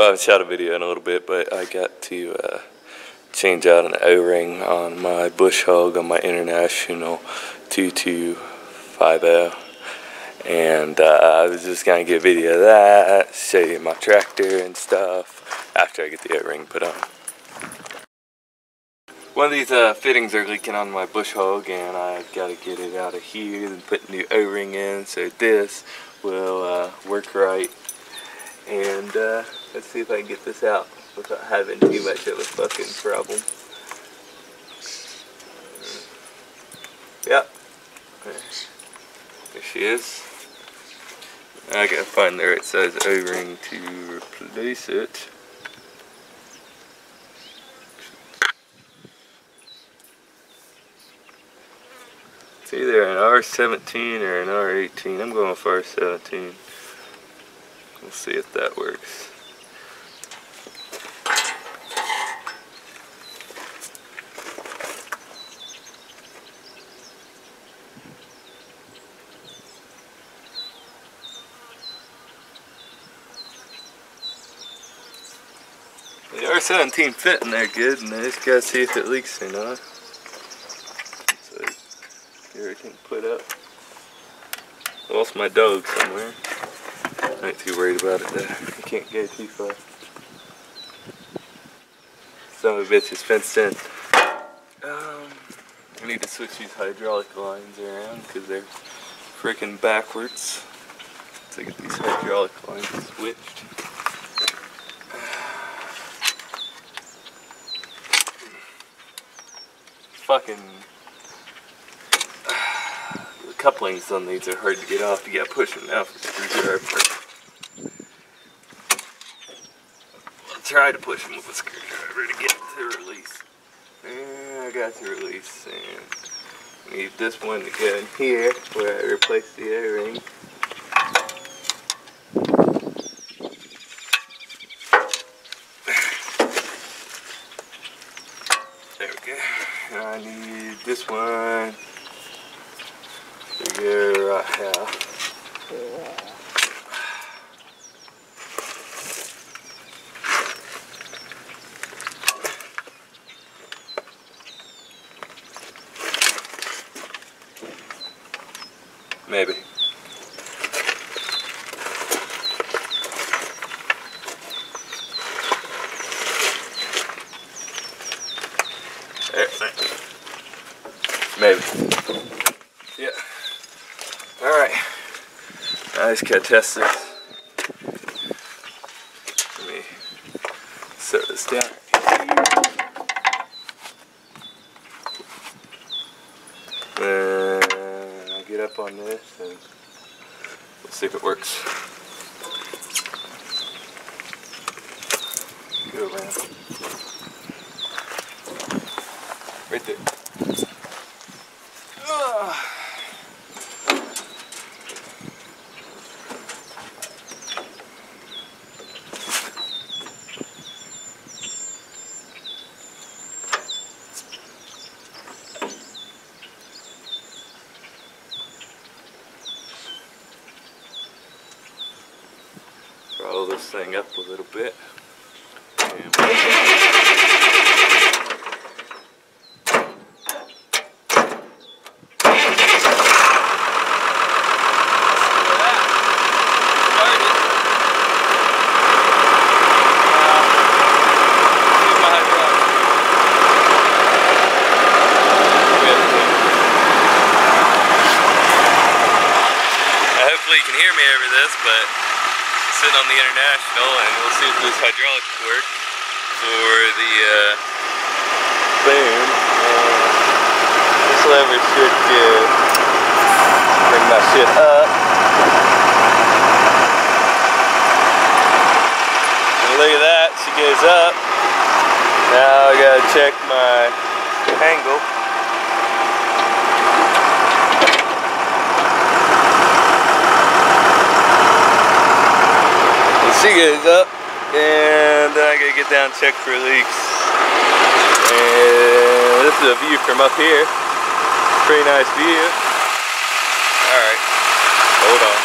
Well, I haven't shot a video in a little bit, but I got to change out an O-ring on my bush hog on my International 225L. And I was just going to get a video of that, show you my tractor and stuff after I get the O-ring put on. One of these fittings are leaking on my bush hog, and I got to get it out of here and put a new O-ring in so this will work right. And let's see if I can get this out without having too much of a fucking problem. Yep. There she is. I gotta find the right size O-ring to replace it. It's either an R17 or an R18. I'm going with R17. We'll see if that works. The R17 fit in there good, and I just gotta see if it leaks or not. So here I can put up. I lost my dog somewhere. I ain't too worried about it though. I can't go too far. Some of it's just fenced in. I need to switch these hydraulic lines around because they're freaking backwards. So I get these hydraulic lines switched. Fucking the couplings on these are hard to get off. You gotta push them out with a screwdriver. I'll try to push them with a screwdriver to get to release. And I got to release, and I need this one to go in here where I replace the O-ring. There we go. And I need this one to go right here. Maybe. Maybe. Yeah. Alright. I just gotta test this. Let me set this down. Then I get up on this and we'll see if it works. Go around. Right there. Roll this thing up a little bit. Hopefully you can hear me over this, but sitting on the International, and we'll see if this hydraulics work for the boom. This lever should bring my shit up. And look at that, she goes up. Now I gotta check my angle. She goes up, and then I gotta get down and check for leaks. And this is a view from up here. Pretty nice view. Alright, hold on.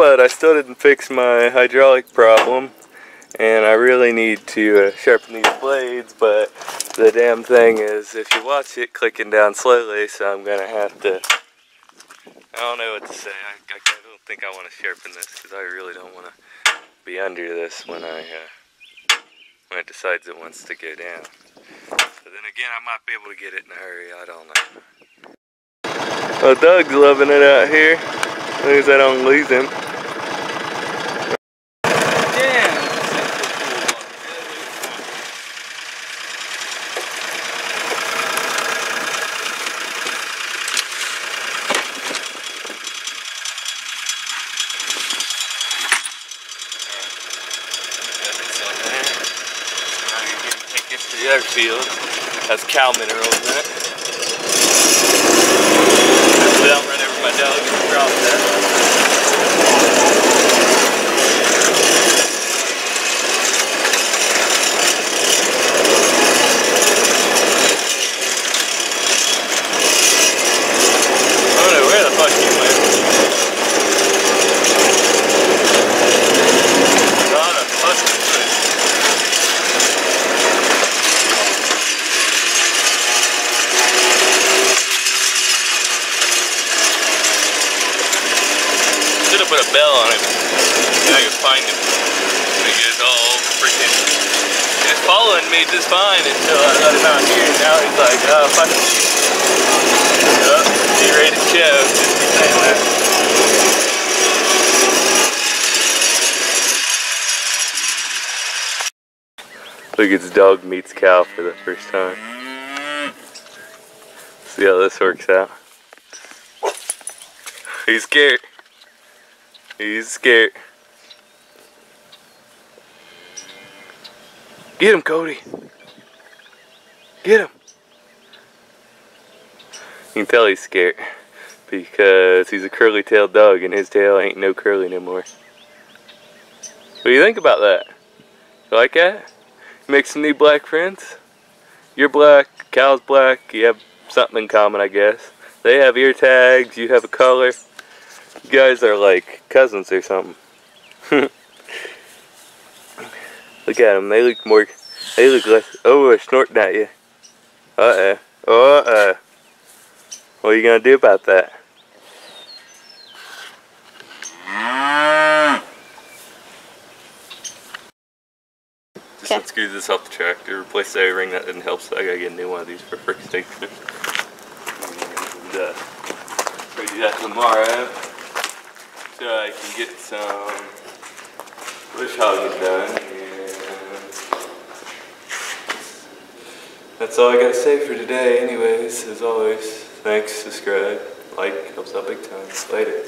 but I still didn't fix my hydraulic problem. And I really need to sharpen these blades, but the damn thing is, if you watch it clicking down slowly, so I'm gonna have to, I don't know what to say. I don't think I want to sharpen this, because I really don't want to be under this when it decides it wants to go down. But then again, I might be able to get it in a hurry, I don't know. Well, Doug's loving it out here, as long as I don't lose him. The other field has cow minerals in it. Hopefully I don't run over my dog and drop that. I don't know where the fuck you went. Not a fucking place. Should have put a bell on him, and I could find him. He gets all freaking. He was following me just fine until I let him out here, and now he's like, oh, fuck you. Yup, he ready to show, just be saying that. Look, it's dog meets cow for the first time. See how this works out. He's scared. He's scared. Get him, Cody. Get him. You can tell he's scared because he's a curly-tailed dog and his tail ain't no curly no more. What do you think about that? You like that? You make some new black friends? You're black, cow's black, you have something in common, I guess. They have ear tags, you have a color. You guys are like cousins or something. Look at them, they look less, oh, they're snorting at you. Uh-oh, uh-oh. What are you gonna do about that? Just unscrew this off the tractor, replace the O-ring, that didn't help, so I gotta get a new one of these for frick's sake. And ready to do that tomorrow, so I can get some bush hogging done. That's all I gotta say for today anyways. As always, thanks, subscribe, like, helps out big time. Later.